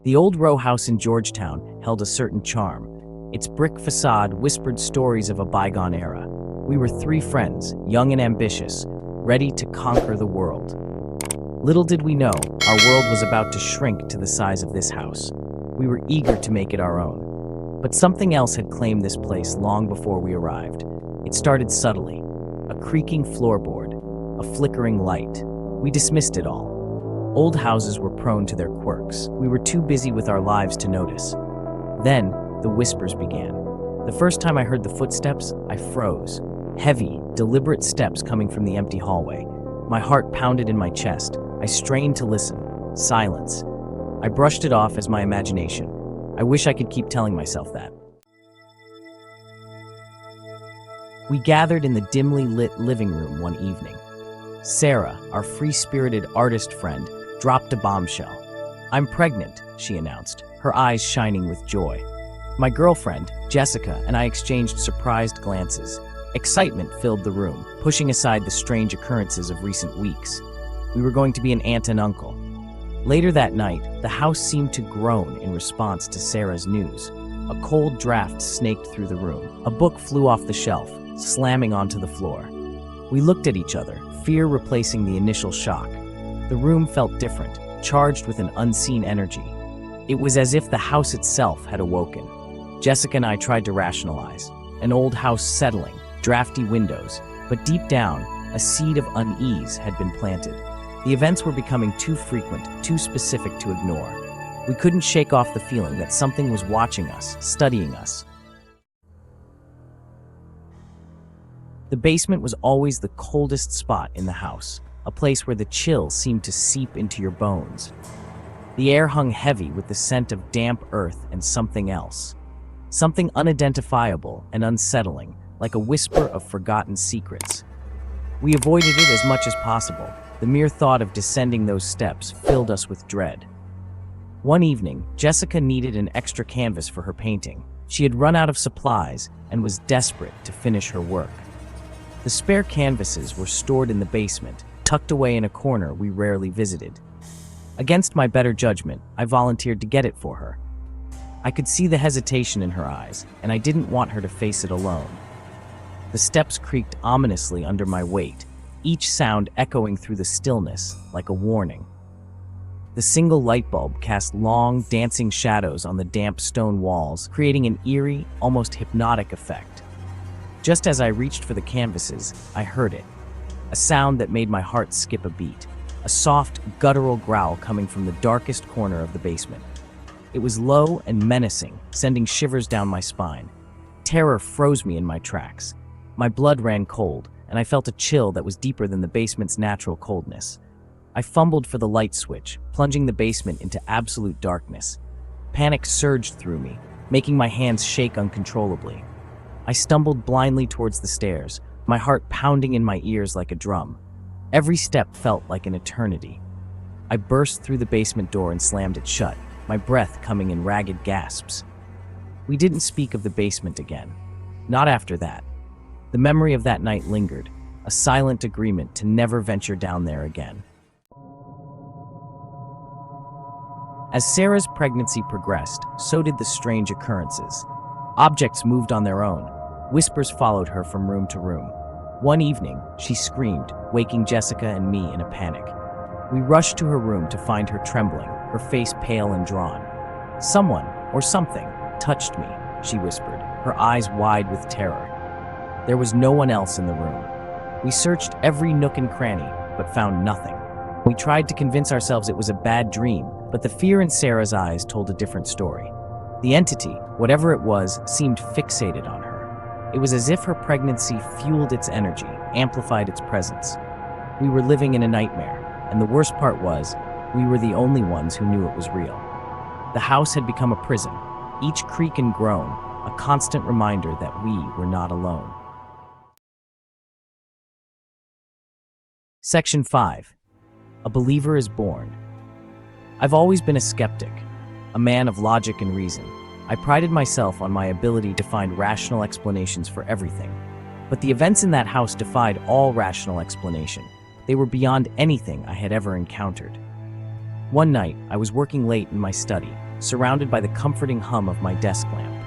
The old row house in Georgetown held a certain charm. Its brick facade whispered stories of a bygone era. We were three friends, young and ambitious, ready to conquer the world. Little did we know, our world was about to shrink to the size of this house. We were eager to make it our own. But something else had claimed this place long before we arrived. It started subtly. A creaking floorboard, a flickering light. We dismissed it all. Old houses were prone to their quirks. We were too busy with our lives to notice. Then, the whispers began. The first time I heard the footsteps, I froze. Heavy, deliberate steps coming from the empty hallway. My heart pounded in my chest. I strained to listen. Silence. I brushed it off as my imagination. I wish I could keep telling myself that. We gathered in the dimly lit living room one evening. Sarah, our free-spirited artist friend, dropped a bombshell. "I'm pregnant," she announced, her eyes shining with joy. My girlfriend, Jessica, and I exchanged surprised glances. Excitement filled the room, pushing aside the strange occurrences of recent weeks. We were going to be an aunt and uncle. Later that night, the house seemed to groan in response to Sarah's news. A cold draft snaked through the room. A book flew off the shelf, slamming onto the floor. We looked at each other, fear replacing the initial shock. The room felt different, charged with an unseen energy. It was as if the house itself had awoken. Jessica and I tried to rationalize. An old house settling, drafty windows, but deep down, a seed of unease had been planted. The events were becoming too frequent, too specific to ignore. We couldn't shake off the feeling that something was watching us, studying us. The basement was always the coldest spot in the house, a place where the chill seemed to seep into your bones. The air hung heavy with the scent of damp earth and something else. Something unidentifiable and unsettling, like a whisper of forgotten secrets. We avoided it as much as possible. The mere thought of descending those steps filled us with dread. One evening, Jessica needed an extra canvas for her painting. She had run out of supplies and was desperate to finish her work. The spare canvases were stored in the basement, tucked away in a corner we rarely visited. Against my better judgment, I volunteered to get it for her. I could see the hesitation in her eyes, and I didn't want her to face it alone. The steps creaked ominously under my weight, each sound echoing through the stillness like a warning. The single light bulb cast long, dancing shadows on the damp stone walls, creating an eerie, almost hypnotic effect. Just as I reached for the canvases, I heard it. A sound that made my heart skip a beat. A soft, guttural growl coming from the darkest corner of the basement. It was low and menacing, sending shivers down my spine. Terror froze me in my tracks. My blood ran cold, and I felt a chill that was deeper than the basement's natural coldness. I fumbled for the light switch, plunging the basement into absolute darkness. Panic surged through me, making my hands shake uncontrollably. I stumbled blindly towards the stairs, my heart pounding in my ears like a drum. Every step felt like an eternity. I burst through the basement door and slammed it shut, my breath coming in ragged gasps. We didn't speak of the basement again. Not after that. The memory of that night lingered, a silent agreement to never venture down there again. As Sarah's pregnancy progressed, so did the strange occurrences. Objects moved on their own. Whispers followed her from room to room. One evening, she screamed, waking Jessica and me in a panic. We rushed to her room to find her trembling, her face pale and drawn. "Someone, or something, touched me," she whispered, her eyes wide with terror. There was no one else in the room. We searched every nook and cranny, but found nothing. We tried to convince ourselves it was a bad dream, but the fear in Sarah's eyes told a different story. The entity, whatever it was, seemed fixated on her. It was as if her pregnancy fueled its energy, amplified its presence. We were living in a nightmare, and the worst part was, we were the only ones who knew it was real. The house had become a prison, each creak and groan, a constant reminder that we were not alone. Section 5. A believer is born. I've always been a skeptic, a man of logic and reason. I prided myself on my ability to find rational explanations for everything. But the events in that house defied all rational explanation. They were beyond anything I had ever encountered. One night, I was working late in my study, surrounded by the comforting hum of my desk lamp.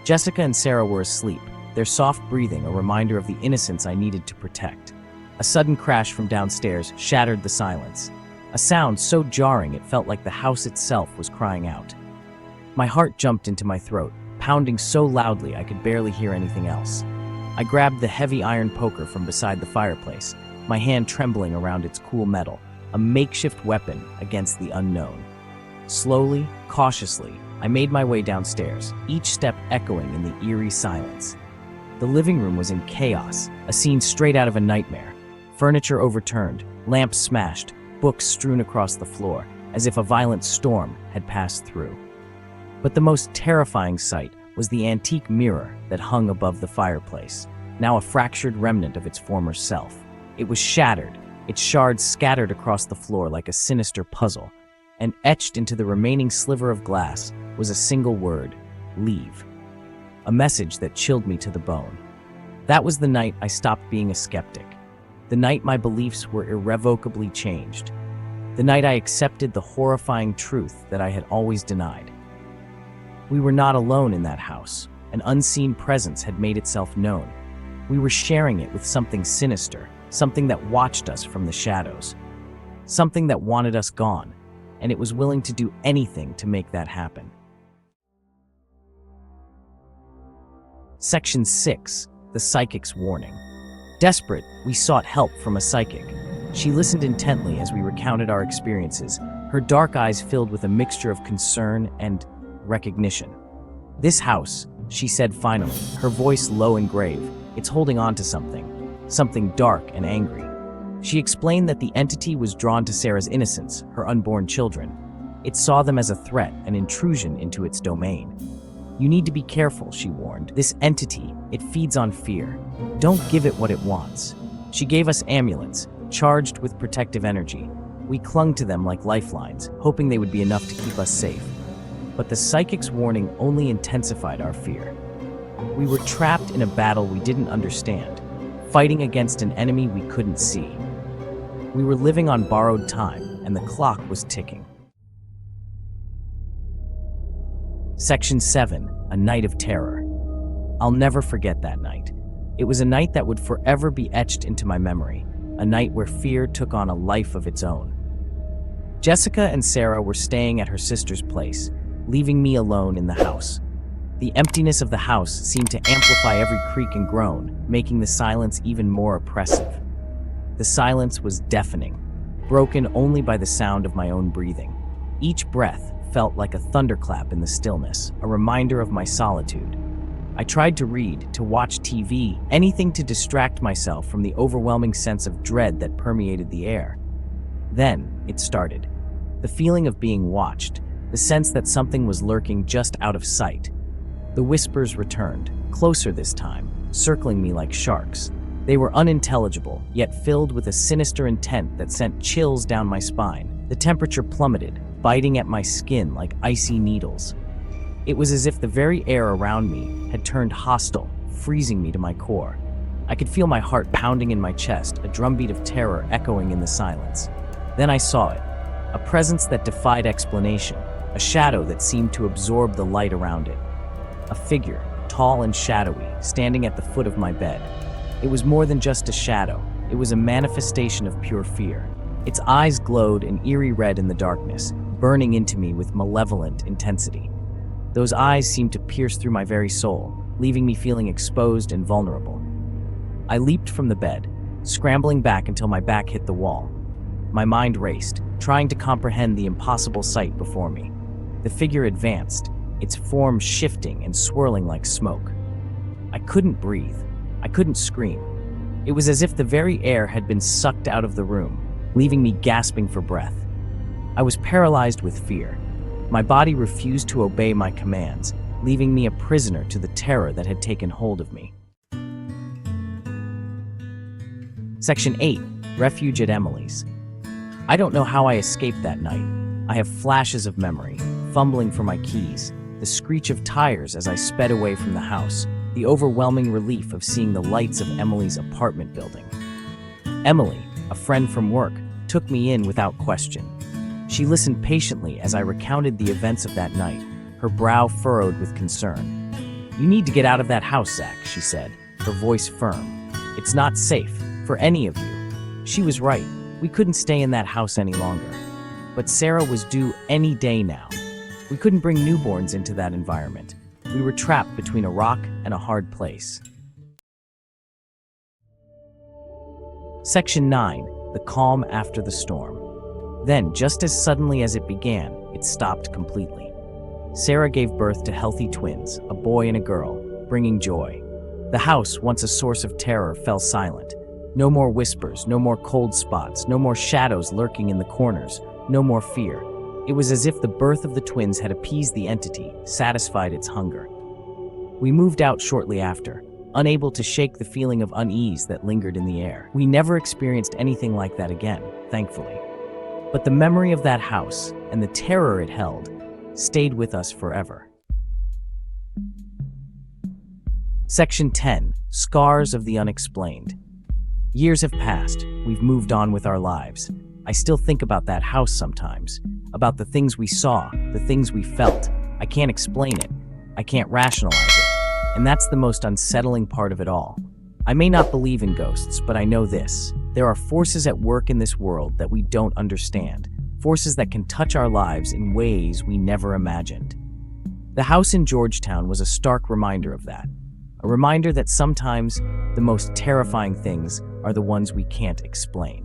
Jessica and Sarah were asleep, their soft breathing a reminder of the innocence I needed to protect. A sudden crash from downstairs shattered the silence, a sound so jarring it felt like the house itself was crying out. My heart jumped into my throat, pounding so loudly I could barely hear anything else. I grabbed the heavy iron poker from beside the fireplace, my hand trembling around its cool metal, a makeshift weapon against the unknown. Slowly, cautiously, I made my way downstairs, each step echoing in the eerie silence. The living room was in chaos, a scene straight out of a nightmare. Furniture overturned, lamps smashed, books strewn across the floor, as if a violent storm had passed through. But the most terrifying sight was the antique mirror that hung above the fireplace, now a fractured remnant of its former self. It was shattered, its shards scattered across the floor like a sinister puzzle, and etched into the remaining sliver of glass was a single word: leave. A message that chilled me to the bone. That was the night I stopped being a skeptic. The night my beliefs were irrevocably changed. The night I accepted the horrifying truth that I had always denied. We were not alone in that house. An unseen presence had made itself known. We were sharing it with something sinister, something that watched us from the shadows, something that wanted us gone, and it was willing to do anything to make that happen. Section 6. The Psychic's Warning. Desperate, we sought help from a psychic. She listened intently as we recounted our experiences, her dark eyes filled with a mixture of concern and recognition. "This house," she said finally, her voice low and grave, "it's holding on to something dark and angry." She explained that the entity was drawn to Sarah's innocence, her unborn children. It saw them as a threat, an intrusion into its domain. "You need to be careful," she warned. "This entity, it feeds on fear. Don't give it what it wants." She gave us amulets, charged with protective energy. We clung to them like lifelines, hoping they would be enough to keep us safe. But the psychic's warning only intensified our fear. We were trapped in a battle we didn't understand, fighting against an enemy we couldn't see. We were living on borrowed time, and the clock was ticking. Section 7. A Night of Terror. I'll never forget that night. It was a night that would forever be etched into my memory, a night where fear took on a life of its own. Jessica and Sarah were staying at her sister's place, leaving me alone in the house. The emptiness of the house seemed to amplify every creak and groan, making the silence even more oppressive. The silence was deafening, broken only by the sound of my own breathing. Each breath felt like a thunderclap in the stillness, a reminder of my solitude. I tried to read, to watch TV, anything to distract myself from the overwhelming sense of dread that permeated the air. Then it started. The feeling of being watched, the sense that something was lurking just out of sight. The whispers returned, closer this time, circling me like sharks. They were unintelligible, yet filled with a sinister intent that sent chills down my spine. The temperature plummeted, biting at my skin like icy needles. It was as if the very air around me had turned hostile, freezing me to my core. I could feel my heart pounding in my chest, a drumbeat of terror echoing in the silence. Then I saw it, a presence that defied explanation, a shadow that seemed to absorb the light around it. A figure, tall and shadowy, standing at the foot of my bed. It was more than just a shadow. It was a manifestation of pure fear. Its eyes glowed an eerie red in the darkness, burning into me with malevolent intensity. Those eyes seemed to pierce through my very soul, leaving me feeling exposed and vulnerable. I leaped from the bed, scrambling back until my back hit the wall. My mind raced, trying to comprehend the impossible sight before me. The figure advanced, its form shifting and swirling like smoke. I couldn't breathe. I couldn't scream. It was as if the very air had been sucked out of the room, leaving me gasping for breath. I was paralyzed with fear. My body refused to obey my commands, leaving me a prisoner to the terror that had taken hold of me. Section 8. Refuge at Emily's. I don't know how I escaped that night. I have flashes of memory, fumbling for my keys, the screech of tires as I sped away from the house, the overwhelming relief of seeing the lights of Emily's apartment building. Emily, a friend from work, took me in without question. She listened patiently as I recounted the events of that night, her brow furrowed with concern. "You need to get out of that house, Zach," she said, her voice firm. "It's not safe for any of you." She was right. We couldn't stay in that house any longer. But Sarah was due any day now. We couldn't bring newborns into that environment. We were trapped between a rock and a hard place. Section 9. The calm after the storm. Then, just as suddenly as it began, it stopped completely. Sarah gave birth to healthy twins, a boy and a girl, bringing joy. The house, once a source of terror, fell silent. No more whispers, no more cold spots, no more shadows lurking in the corners, no more fear. It was as if the birth of the twins had appeased the entity, satisfied its hunger. We moved out shortly after, unable to shake the feeling of unease that lingered in the air. We never experienced anything like that again, thankfully. But the memory of that house and the terror it held stayed with us forever. Section 10. Scars of the unexplained. Years have passed. We've moved on with our lives. I still think about that house sometimes, about the things we saw, the things we felt. I can't explain it. I can't rationalize it. And that's the most unsettling part of it all. I may not believe in ghosts, but I know this. There are forces at work in this world that we don't understand, forces that can touch our lives in ways we never imagined. The house in Georgetown was a stark reminder of that. A reminder that sometimes the most terrifying things are the ones we can't explain.